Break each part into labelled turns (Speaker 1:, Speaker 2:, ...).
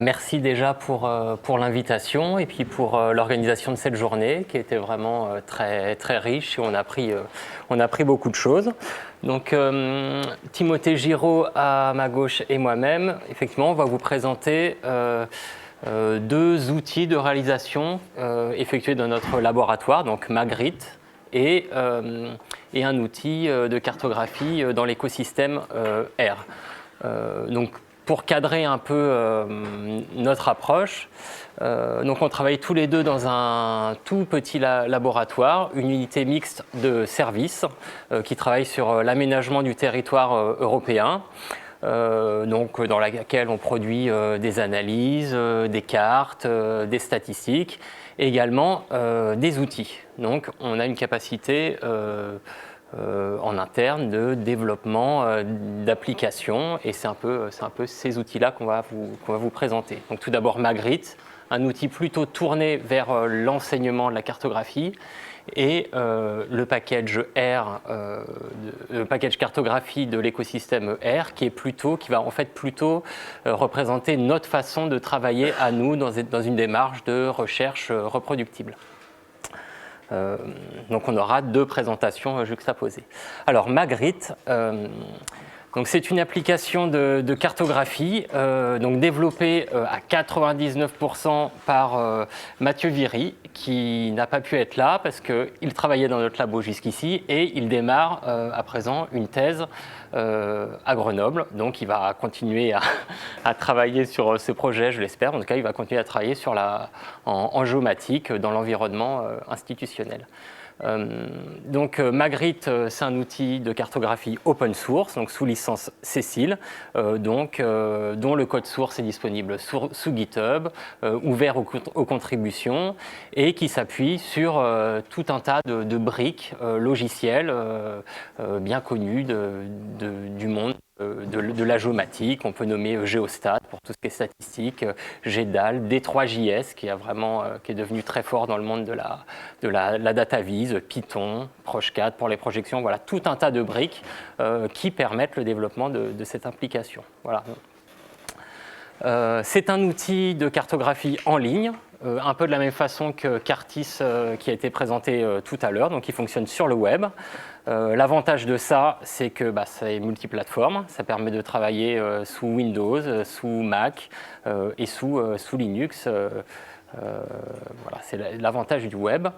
Speaker 1: Merci déjà pour l'invitation et puis pour l'organisation de cette journée qui était vraiment très, très riche et on a appris beaucoup de choses. Donc Timothée Giraud à ma gauche et moi-même, effectivement, on va vous présenter deux outils de réalisation effectués dans notre laboratoire, donc Magritte et un outil de cartographie dans l'écosystème R. Donc, pour cadrer un peu notre approche, donc on travaille tous les deux dans un tout petit laboratoire, une unité mixte de services qui travaille sur l'aménagement du territoire européen, donc dans laquelle on produit des analyses, des cartes, des statistiques, et également des outils. Donc on a une capacité en interne de développement d'applications et c'est un peu ces outils-là qu'on va vous présenter. Donc tout d'abord Magritte, un outil plutôt tourné vers l'enseignement de la cartographie et le package R, le package cartographie de l'écosystème R qui va en fait plutôt représenter notre façon de travailler à nous dans une démarche de recherche reproductible. Donc on aura deux présentations juxtaposées. Alors Magritte, c'est une application de cartographie donc développée à 99% par Mathieu Viry, qui n'a pas pu être là parce qu'il travaillait dans notre labo jusqu'ici et il démarre à présent une thèse à Grenoble. Donc il va continuer à travailler sur ce projet, je l'espère. En tout cas, il va continuer à travailler en géomatique dans l'environnement institutionnel. Donc Magritte, c'est un outil de cartographie open source, donc sous licence Cécile, dont le code source est disponible sous GitHub, ouvert aux contributions et qui s'appuie sur tout un tas de briques logicielles bien connues du monde de la géomatique. On peut nommer Geostat pour tout ce qui est statistique, GEDAL, D3JS qui est devenu très fort dans le monde de la data vise, Python, Proche4 pour les projections. Voilà, tout un tas de briques qui permettent le développement de cette application. Voilà. C'est un outil de cartographie en ligne, un peu de la même façon que Cartis qui a été présenté tout à l'heure, donc il fonctionne sur le web. L'avantage de ça, c'est que c'est multiplateforme, ça permet de travailler sous Windows, sous Mac et sous Linux. Voilà, c'est l'avantage du web.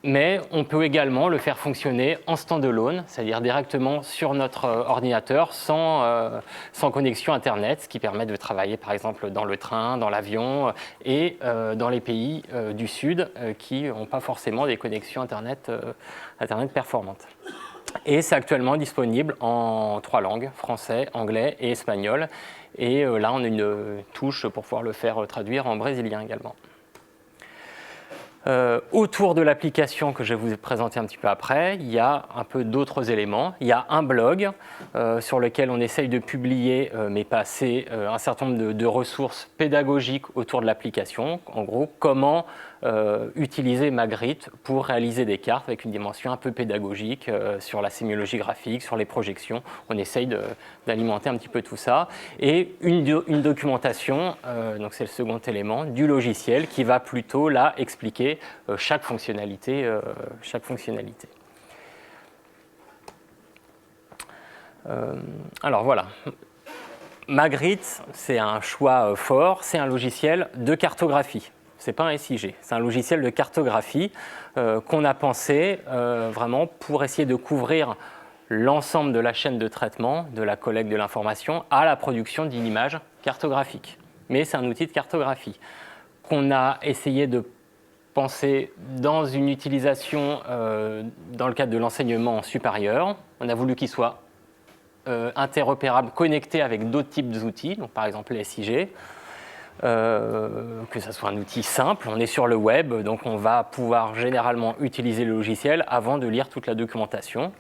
Speaker 1: Mais on peut également le faire fonctionner en standalone, c'est-à-dire directement sur notre ordinateur sans connexion Internet, ce qui permet de travailler par exemple dans le train, dans l'avion et dans les pays du Sud qui n'ont pas forcément des connexions Internet performantes. Et c'est actuellement disponible en 3 langues, français, anglais et espagnol. Et là, on a une touche pour pouvoir le faire traduire en brésilien également. Autour de l'application que je vais vous présenter un petit peu après, il y a un peu d'autres éléments. Il y a un blog sur lequel on essaye de publier, mais pas assez, un certain nombre de ressources pédagogiques autour de l'application. En gros, comment utiliser Magritte pour réaliser des cartes avec une dimension un peu pédagogique sur la sémiologie graphique, sur les projections. On essaye d'alimenter un petit peu tout ça. Et une documentation, donc c'est le second élément, du logiciel qui va plutôt là expliquer chaque fonctionnalité. Alors voilà. Magritte, c'est un choix fort, c'est un logiciel de cartographie. Ce n'est pas un SIG, c'est un logiciel de cartographie qu'on a pensé vraiment pour essayer de couvrir l'ensemble de la chaîne de traitement, de la collecte de l'information à la production d'une image cartographique. Mais c'est un outil de cartographie qu'on a essayé de penser dans une utilisation dans le cadre de l'enseignement supérieur. On a voulu qu'il soit interopérable, connecté avec d'autres types d'outils, donc par exemple les SIG. Que ce soit un outil simple, on est sur le web, donc on va pouvoir généralement utiliser le logiciel avant de lire toute la documentation.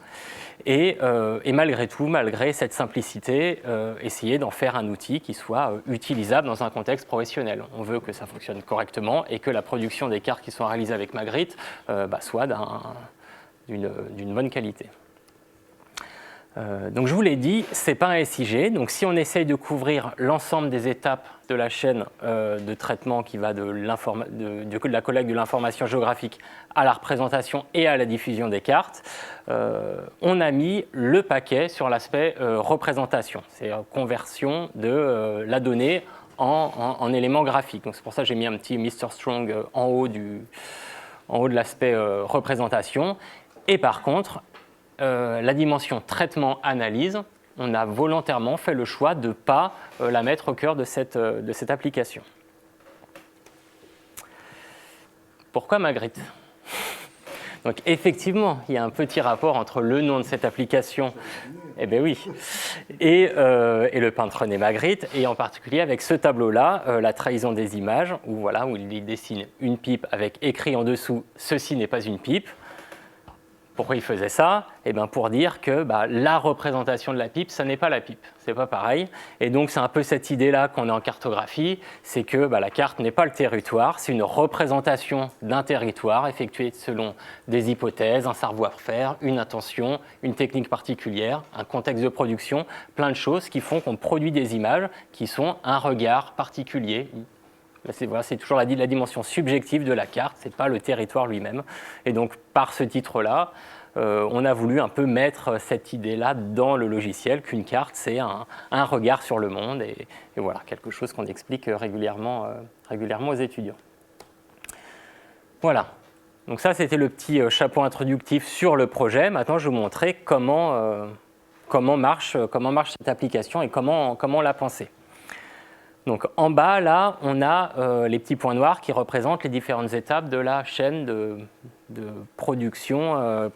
Speaker 1: Et malgré tout, malgré cette simplicité, essayer d'en faire un outil qui soit utilisable dans un contexte professionnel. On veut que ça fonctionne correctement et que la production des cartes qui sont réalisées avec Magritte soit d'une bonne qualité. Donc je vous l'ai dit, ce n'est pas un SIG. Donc si on essaye de couvrir l'ensemble des étapes de la chaîne de traitement qui va de la collecte de l'information géographique à la représentation et à la diffusion des cartes, on a mis le paquet sur l'aspect représentation, c'est conversion de la donnée en éléments graphiques. Donc c'est pour ça que j'ai mis un petit Mr. Strong en haut de l'aspect représentation. Et par contre, la dimension traitement-analyse, on a volontairement fait le choix de ne pas la mettre au cœur de cette application. Pourquoi Magritte? Donc effectivement, il y a un petit rapport entre le nom de cette application, eh bien oui, et le peintre René Magritte, et en particulier avec ce tableau-là, la trahison des images, où il dessine une pipe avec écrit en dessous « Ceci n'est pas une pipe ». Pourquoi il faisait ça? Eh bien pour dire que la représentation de la pipe, ça n'est pas la pipe, c'est pas pareil. Et donc c'est un peu cette idée-là qu'on a en cartographie, c'est que la carte n'est pas le territoire, c'est une représentation d'un territoire effectuée selon des hypothèses, un savoir-faire, une intention, une technique particulière, un contexte de production, plein de choses qui font qu'on produit des images qui sont un regard particulier. C'est toujours la dimension subjective de la carte, ce n'est pas le territoire lui-même. Et donc, par ce titre-là, on a voulu un peu mettre cette idée-là dans le logiciel, qu'une carte, c'est un regard sur le monde, et voilà, quelque chose qu'on explique régulièrement aux étudiants. Voilà, donc ça, c'était le petit chapeau introductif sur le projet. Maintenant, je vais vous montrer comment marche cette application et comment on l'a pensée. Donc en bas, là, on a les petits points noirs qui représentent les différentes étapes de la chaîne de production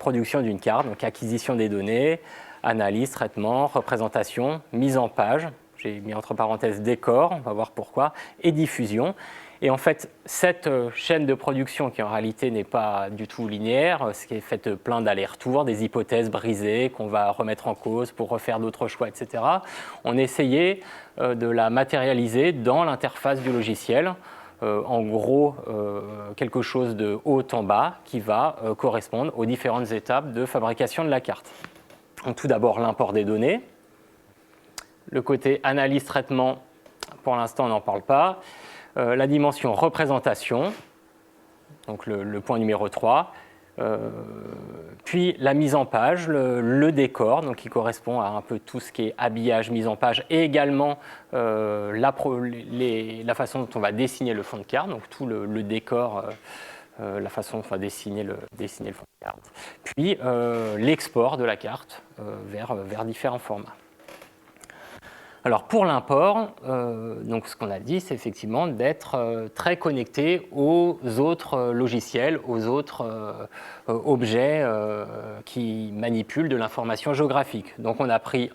Speaker 1: d'une carte. Donc acquisition des données, analyse, traitement, représentation, mise en page, j'ai mis entre parenthèses décor, on va voir pourquoi, et diffusion. Et en fait, cette chaîne de production, qui en réalité n'est pas du tout linéaire, ce qui est fait plein d'allers-retours, des hypothèses brisées qu'on va remettre en cause pour refaire d'autres choix, etc., on essayait de la matérialiser dans l'interface du logiciel. En gros, quelque chose de haut en bas qui va correspondre aux différentes étapes de fabrication de la carte. Donc, tout d'abord, l'import des données. Le côté analyse-traitement, pour l'instant, on n'en parle pas. La dimension représentation, donc le point numéro 3, puis la mise en page, le décor, donc qui correspond à un peu tout ce qui est habillage, mise en page, et également la façon dont on va dessiner le fond de carte, donc tout le décor, la façon dont on va dessiner le fond de carte, puis l'export de la carte vers différents formats. Alors pour l'import, donc ce qu'on a dit, c'est effectivement d'être très connecté aux autres logiciels, aux autres objets qui manipulent de l'information géographique. Donc on a fait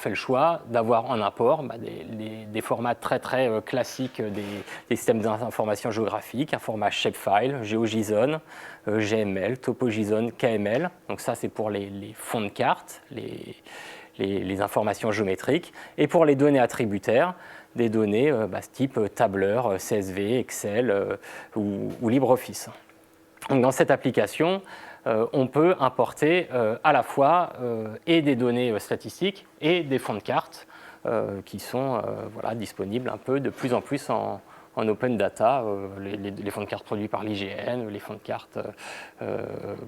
Speaker 1: le choix d'avoir en import des formats très classiques des systèmes d'information géographique, un format shapefile, GeoJSON, GML, TopoJSON, KML. Donc ça c'est pour les fonds de cartes, les informations géométriques, et pour les données attributaires, des données type tableur, CSV, Excel ou LibreOffice. Donc, dans cette application, on peut importer à la fois et des données statistiques et des fonds de cartes qui sont disponibles un peu de plus en plus en open data, les fonds de cartes produits par l'IGN, les fonds de cartes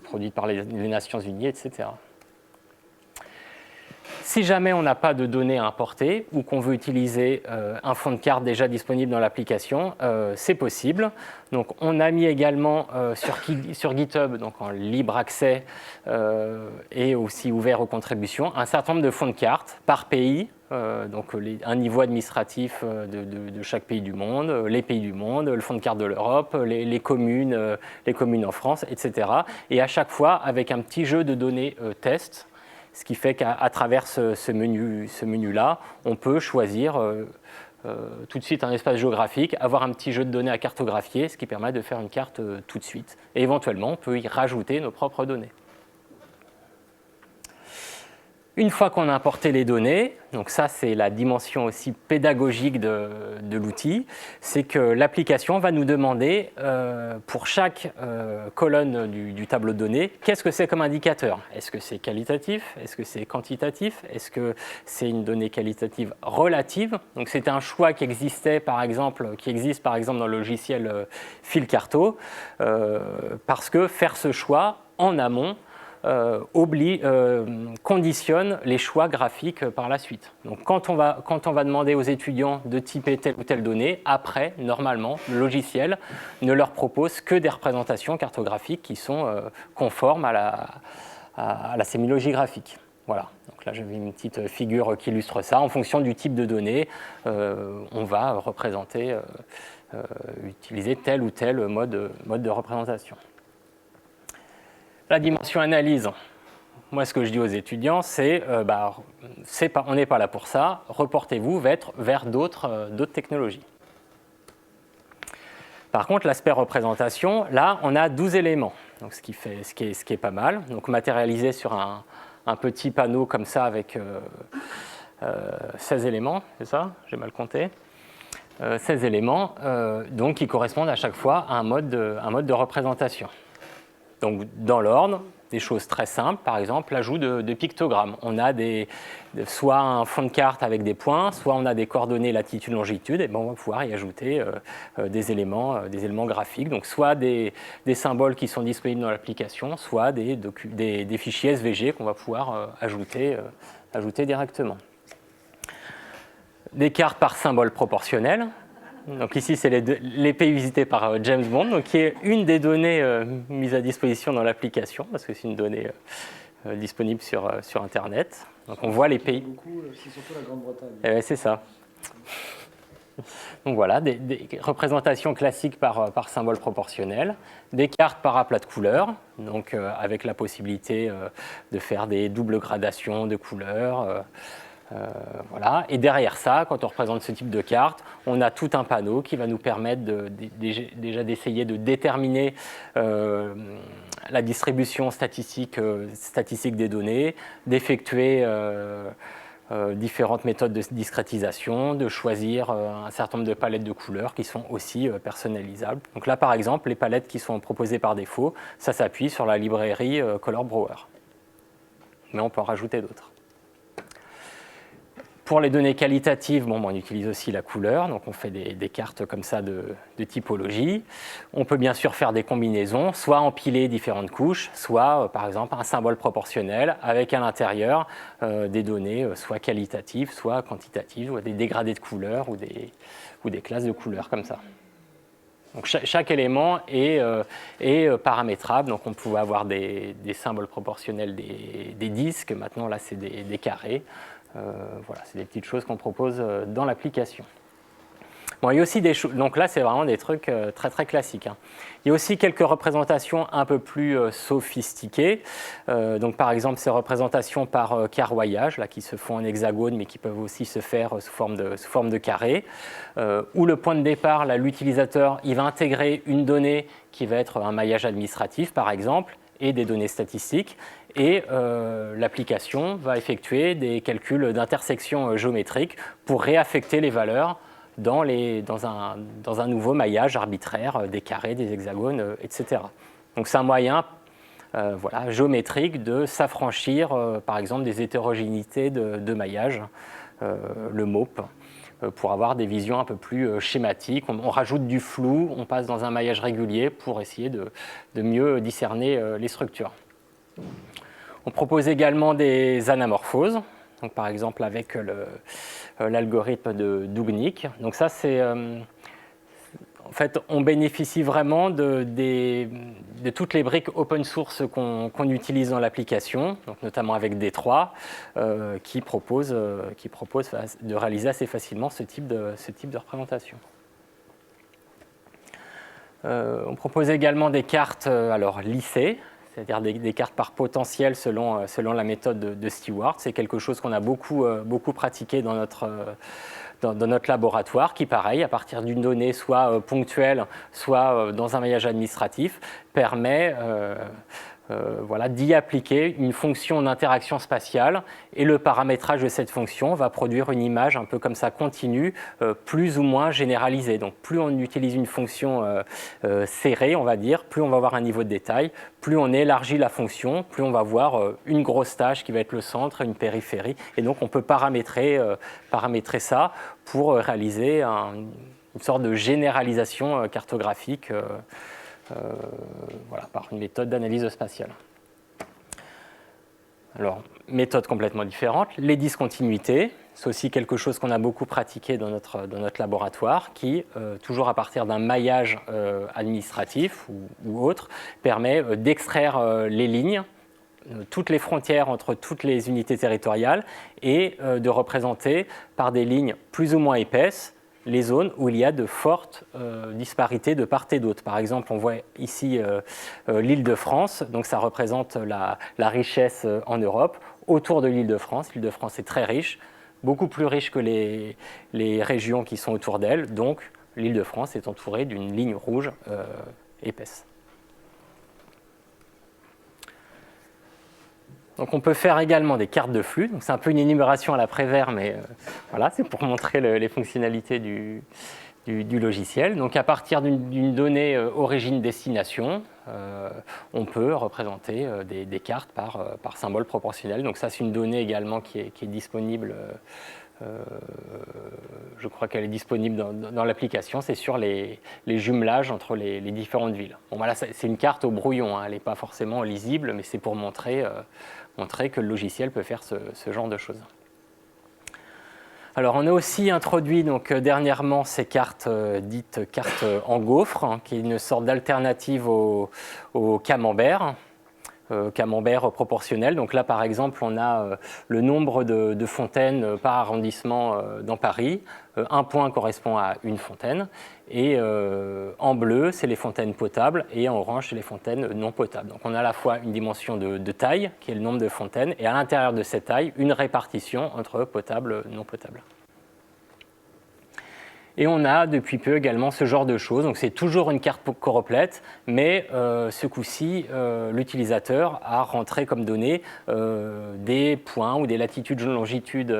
Speaker 1: produits par les Nations Unies, etc. Si jamais on n'a pas de données à importer ou qu'on veut utiliser un fond de carte déjà disponible dans l'application, c'est possible. Donc, on a mis également sur GitHub, donc en libre accès et aussi ouvert aux contributions, un certain nombre de fonds de cartes par pays, donc un niveau administratif de chaque pays du monde, les pays du monde, le fond de carte de l'Europe, les communes en France, etc. Et à chaque fois avec un petit jeu de données test. Ce qui fait qu'à travers ce menu-là, on peut choisir tout de suite un espace géographique, avoir un petit jeu de données à cartographier, ce qui permet de faire une carte tout de suite. Et éventuellement, on peut y rajouter nos propres données. Une fois qu'on a importé les données, donc ça c'est la dimension aussi pédagogique de l'outil, c'est que l'application va nous demander pour chaque colonne du tableau de données, qu'est-ce que c'est comme indicateur? Est-ce que c'est qualitatif? Est-ce que c'est quantitatif? Est-ce que c'est une donnée qualitative relative? Donc c'était un choix qui existe par exemple dans le logiciel Fil-Carto, parce que faire ce choix en amont conditionne les choix graphiques par la suite. Donc quand on va demander aux étudiants de typer telle ou telle donnée, après, normalement, le logiciel ne leur propose que des représentations cartographiques qui sont conformes à la sémiologie graphique. Voilà, donc là j'avais une petite figure qui illustre ça. En fonction du type de données, on va représenter, utiliser tel ou tel mode de représentation. La dimension analyse, moi ce que je dis aux étudiants, c'est on n'est pas là pour ça, reportez-vous vers d'autres technologies. Par contre, l'aspect représentation, là on a 12 éléments, donc ce qui est pas mal. Donc matérialisé sur un petit panneau comme ça avec 16 éléments, c'est ça? J'ai mal compté. 16 éléments, donc qui correspondent à chaque fois à un mode de représentation. Donc, dans l'ordre, des choses très simples, par exemple l'ajout de pictogrammes. On a soit un fond de carte avec des points, soit on a des coordonnées latitude-longitude, et on va pouvoir y ajouter des éléments graphiques, donc soit des symboles qui sont disponibles dans l'application, soit des fichiers SVG qu'on va pouvoir ajouter directement. Des cartes par symbole proportionnel. Donc ici, c'est les pays visités par James Bond, donc qui est une des données mises à disposition dans l'application, parce que c'est une donnée disponible sur Internet. Donc on voit les pays.
Speaker 2: C'est surtout la Grande-Bretagne.
Speaker 1: C'est ça. Donc voilà, des représentations classiques par symbole proportionnel, des cartes par aplat de couleurs, donc avec la possibilité de faire des doubles gradations de couleurs. Voilà. Et derrière ça, quand on représente ce type de carte, on a tout un panneau qui va nous permettre déjà d'essayer de déterminer la distribution statistique des données, d'effectuer différentes méthodes de discrétisation, de choisir un certain nombre de palettes de couleurs qui sont aussi personnalisables. Donc là, par exemple, les palettes qui sont proposées par défaut, ça s'appuie sur la librairie Color Brewer. Mais on peut en rajouter d'autres. Pour les données qualitatives, on utilise aussi la couleur, donc on fait des cartes comme ça de typologie. On peut bien sûr faire des combinaisons, soit empiler différentes couches, soit par exemple un symbole proportionnel avec à l'intérieur des données soit qualitatives, soit quantitatives, ou des dégradés de couleurs ou des classes de couleurs comme ça. Donc chaque élément est paramétrable, donc on pouvait avoir des symboles proportionnels, des disques, maintenant là c'est des carrés. Voilà, c'est des petites choses qu'on propose dans l'application. Bon, il y a aussi des choses, donc là c'est vraiment des trucs très très classiques. Il y a aussi quelques représentations un peu plus sophistiquées. Donc par exemple ces représentations par carroyage, là, qui se font en hexagone mais qui peuvent aussi se faire sous forme de carré, où le point de départ, là, l'utilisateur, il va intégrer une donnée qui va être un maillage administratif par exemple, et des données statistiques, et l'application va effectuer des calculs d'intersection géométrique pour réaffecter les valeurs dans un nouveau maillage arbitraire, des carrés, des hexagones, etc. Donc c'est un moyen géométrique de s'affranchir, par exemple, des hétérogénéités de maillage, le MAUP, pour avoir des visions un peu plus schématiques. On rajoute du flou, on passe dans un maillage régulier pour essayer de mieux discerner les structures. On propose également des anamorphoses, donc par exemple avec l'algorithme de Dubnik. Donc ça, c'est en fait, on bénéficie vraiment de toutes les briques open source qu'on utilise dans l'application, donc notamment avec D3, qui propose de réaliser assez facilement ce type de représentation. On propose également des cartes lissées, c'est-à-dire des cartes par potentiel selon la méthode de Stewart. C'est quelque chose qu'on a beaucoup pratiqué dans notre laboratoire, qui, pareil, à partir d'une donnée soit ponctuelle, soit dans un maillage administratif, permet voilà, d'y appliquer une fonction d'interaction spatiale et le paramétrage de cette fonction va produire une image un peu comme ça continue, plus ou moins généralisée. Donc plus on utilise une fonction serrée, on va dire, plus on va avoir un niveau de détail, plus on élargit la fonction, plus on va voir une grosse tâche qui va être le centre, une périphérie. Et donc on peut paramétrer ça pour réaliser une sorte de généralisation cartographique voilà, par une méthode d'analyse spatiale. Alors, méthode complètement différente, les discontinuités, c'est aussi quelque chose qu'on a beaucoup pratiqué dans notre laboratoire, qui, toujours à partir d'un maillage administratif ou autre, permet d'extraire les lignes, toutes les frontières entre toutes les unités territoriales, et de représenter par des lignes plus ou moins épaisses les zones où il y a de fortes disparités de part et d'autre. Par exemple, on voit ici l'Île-de-France, donc ça représente la richesse en Europe. Autour de l'Île-de-France, l'Île-de-France est très riche, beaucoup plus riche que les régions qui sont autour d'elle, donc l'Île-de-France est entourée d'une ligne rouge épaisse. Donc on peut faire également des cartes de flux. C'est un peu une énumération à la Prévert, mais voilà, c'est pour montrer les fonctionnalités du logiciel. Donc à partir d'une donnée origine-destination, on peut représenter des cartes par symbole proportionnel. Donc ça, c'est une donnée également qui est disponible. Je crois qu'elle est disponible dans l'application. C'est sur les jumelages entre les différentes villes. Bon, voilà, c'est une carte au brouillon, hein. Elle n'est pas forcément lisible, mais c'est pour montrer que le logiciel peut faire ce genre de choses. Alors, on a aussi introduit donc, dernièrement ces cartes dites cartes en gaufre, hein, qui est une sorte d'alternative au camembert. Camembert proportionnel. Donc là, par exemple, on a le nombre de fontaines par arrondissement dans Paris. Un point correspond à une fontaine. Et en bleu, c'est les fontaines potables, et en orange, c'est les fontaines non potables. Donc on a à la fois une dimension de taille, qui est le nombre de fontaines, et à l'intérieur de cette taille, une répartition entre potable et non potable. Et on a depuis peu également ce genre de choses. Donc c'est toujours une carte choroplète, mais ce coup-ci, l'utilisateur a rentré comme données des points ou des latitudes longitudes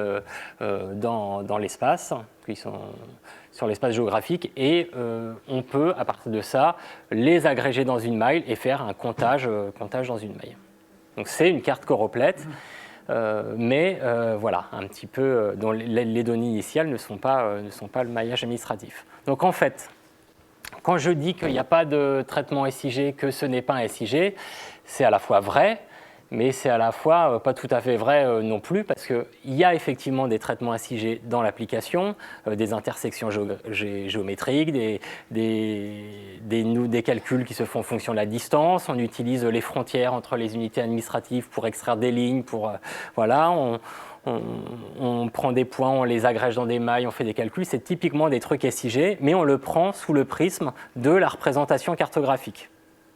Speaker 1: dans l'espace, qui sont sur l'espace géographique, et on peut, à partir de ça, les agréger dans une maille et faire un comptage dans une maille. Donc c'est une carte choroplète. Mais voilà, un petit peu, dont les données initiales ne sont pas le maillage administratif. Donc en fait, quand je dis qu'il n'y a pas de traitement SIG, que ce n'est pas un SIG, c'est à la fois vrai, mais c'est à la fois pas tout à fait vrai non plus, parce qu'il y a effectivement des traitements SIG dans l'application, des intersections géométriques, des calculs qui se font en fonction de la distance, on utilise les frontières entre les unités administratives pour extraire des lignes, voilà, on prend des points, on les agrège dans des mailles, on fait des calculs, c'est typiquement des trucs SIG, mais on le prend sous le prisme de la représentation cartographique.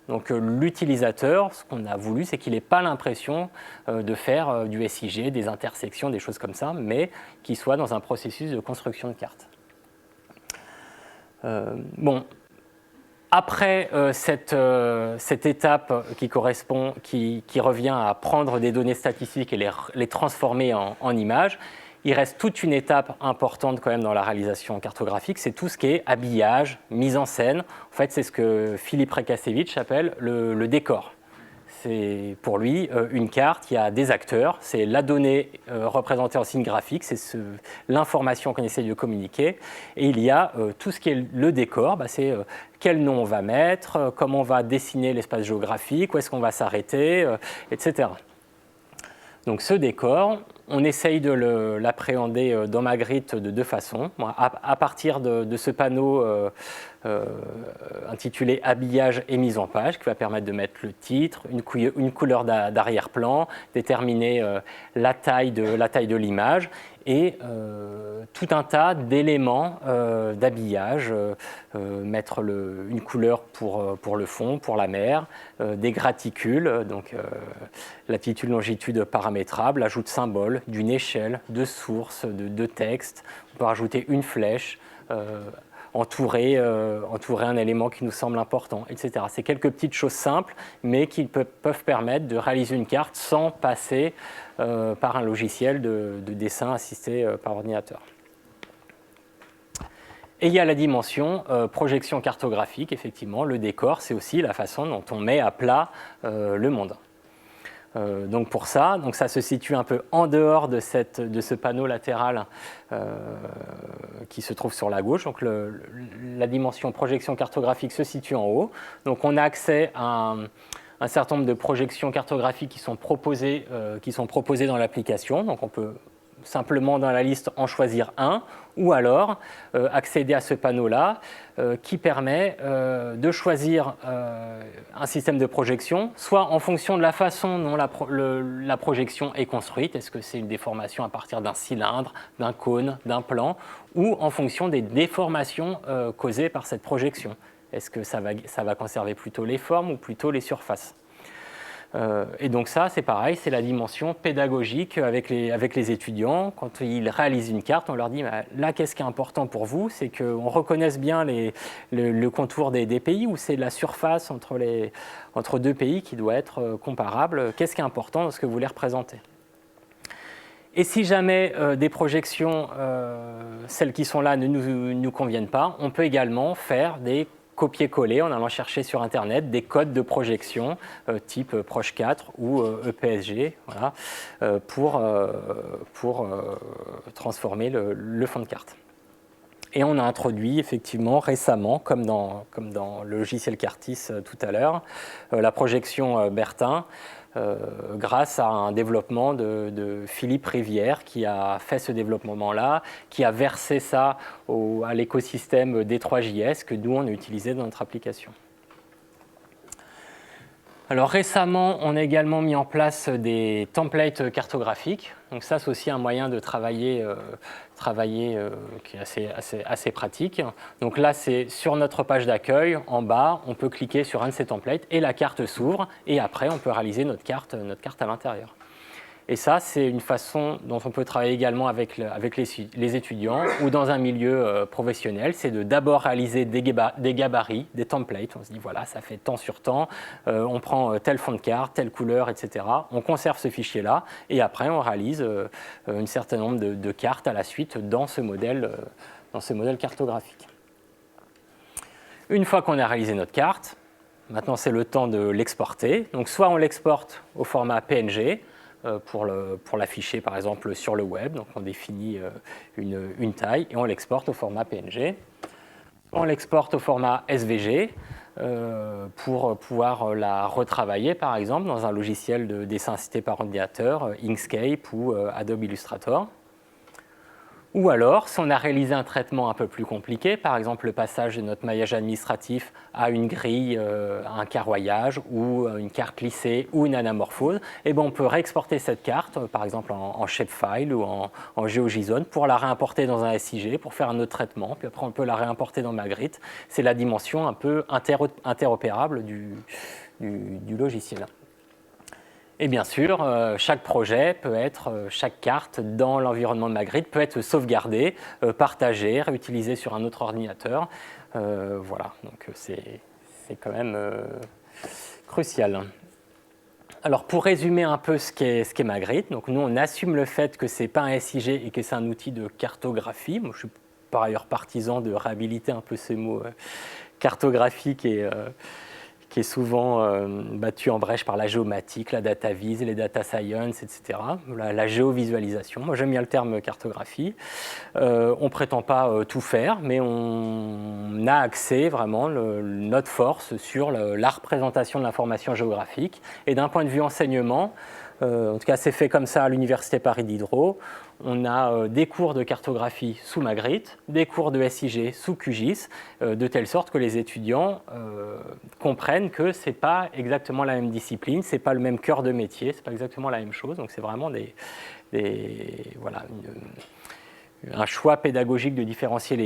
Speaker 1: Donc l'utilisateur, ce qu'on a voulu, c'est qu'il n'ait pas l'impression de faire du SIG, des intersections, des choses comme ça, mais qu'il soit dans un processus de construction de cartes. Bon, après cette étape qui revient à prendre des données statistiques et les transformer en images, il reste toute une étape importante quand même dans la réalisation cartographique, c'est tout ce qui est habillage, mise en scène. En fait, c'est ce que Philippe Rekasevich appelle le décor. C'est pour lui une carte, il y a des acteurs, c'est la donnée représentée en signe graphique, c'est l'information qu'on essaie de communiquer. Et il y a tout ce qui est le décor, c'est quel nom on va mettre, comment on va dessiner l'espace géographique, où est-ce qu'on va s'arrêter, etc. Donc ce décor, on essaye de l'appréhender dans Magritte de deux façons. À partir de ce panneau intitulé « Habillage et mise en page » qui va permettre de mettre le titre, une couleur d'arrière-plan, déterminer la taille de l'image et tout un tas d'éléments d'habillage, mettre une couleur pour le fond, pour la mer, des graticules, donc latitude, longitude paramétrable, ajout de symboles, d'une échelle, de sources, de textes. On peut rajouter une flèche, entourer un élément qui nous semble important, etc. C'est quelques petites choses simples, mais qui peuvent permettre de réaliser une carte sans passer par un logiciel de dessin assisté par ordinateur. Et il y a la dimension projection cartographique, effectivement. Le décor, c'est aussi la façon dont on met à plat le monde. Donc pour ça, ça se situe un peu en dehors de ce panneau latéral qui se trouve sur la gauche. Donc la dimension projection cartographique se situe en haut. Donc on a accès à un certain nombre de projections cartographiques qui sont proposées dans l'application. Donc on peut simplement dans la liste en choisir un, ou alors accéder à ce panneau-là qui permet de choisir un système de projection, soit en fonction de la façon dont la projection est construite, est-ce que c'est une déformation à partir d'un cylindre, d'un cône, d'un plan, ou en fonction des déformations causées par cette projection. Est-ce que ça va conserver plutôt les formes ou plutôt les surfaces ? Et donc ça, c'est pareil, c'est la dimension pédagogique avec les étudiants. Quand ils réalisent une carte, on leur dit là, qu'est-ce qui est important pour vous ? C'est qu'on reconnaisse bien le contour des pays, ou c'est la surface entre deux pays qui doit être comparable. Qu'est-ce qui est important dans ce que vous voulez représenter ? Et si jamais des projections, celles qui sont là, ne nous conviennent pas, on peut également faire des copier-coller en allant chercher sur Internet des codes de projection type Proche 4 ou EPSG, voilà, pour transformer le fond de carte. Et on a introduit effectivement récemment, comme dans le logiciel Cartis tout à l'heure, la projection Bertin, grâce à un développement de Philippe Rivière qui a fait ce développement-là, qui a versé ça à l'écosystème D3JS que nous on a utilisé dans notre application. Alors récemment, on a également mis en place des templates cartographiques. Donc ça, c'est aussi un moyen de travailler qui est assez pratique. Donc là, c'est sur notre page d'accueil, en bas, on peut cliquer sur un de ces templates et la carte s'ouvre. Et après, on peut réaliser notre carte à l'intérieur. Et ça, c'est une façon dont on peut travailler également avec les étudiants ou dans un milieu professionnel. C'est de d'abord réaliser des gabarits, des templates. On se dit, voilà, ça fait temps sur temps. On prend tel fond de carte, telle couleur, etc. On conserve ce fichier-là. Et après, on réalise un certain nombre de cartes à la suite dans ce modèle cartographique. Une fois qu'on a réalisé notre carte, maintenant, c'est le temps de l'exporter. Donc, soit on l'exporte au format PNG, pour l'afficher par exemple sur le web, donc on définit une taille et on l'exporte au format PNG. On l'exporte au format SVG pour pouvoir la retravailler par exemple dans un logiciel de dessin assisté par ordinateur, Inkscape ou Adobe Illustrator. Ou alors, si on a réalisé un traitement un peu plus compliqué, par exemple le passage de notre maillage administratif à une grille, à un carroyage, ou une carte lissée, ou une anamorphose, et on peut réexporter cette carte, par exemple en shapefile ou en GeoJSON, pour la réimporter dans un SIG, pour faire un autre traitement, puis après on peut la réimporter dans Magritte. C'est la dimension un peu interopérable du logiciel. Et bien sûr, chaque projet chaque carte dans l'environnement de Magritte peut être sauvegardée, partagée, réutilisée sur un autre ordinateur. Voilà, donc c'est quand même crucial. Alors pour résumer un peu ce qu'est Magritte, donc nous on assume le fait que ce n'est pas un SIG et que c'est un outil de cartographie. Moi, je suis par ailleurs partisan de réhabiliter un peu ce mot cartographique qui est souvent battu en brèche par la géomatique, la data vis, les data science, etc. La géovisualisation. Moi, j'aime bien le terme cartographie. On ne prétend pas tout faire, mais on a accès vraiment notre force sur la représentation de l'information géographique. Et d'un point de vue enseignement, en tout cas, c'est fait comme ça à l'Université Paris Diderot. On a des cours de cartographie sous Magritte, des cours de SIG sous QGIS, de telle sorte que les étudiants comprennent que ce n'est pas exactement la même discipline, ce n'est pas le même cœur de métier, ce n'est pas exactement la même chose. Donc c'est vraiment un choix pédagogique de différencier les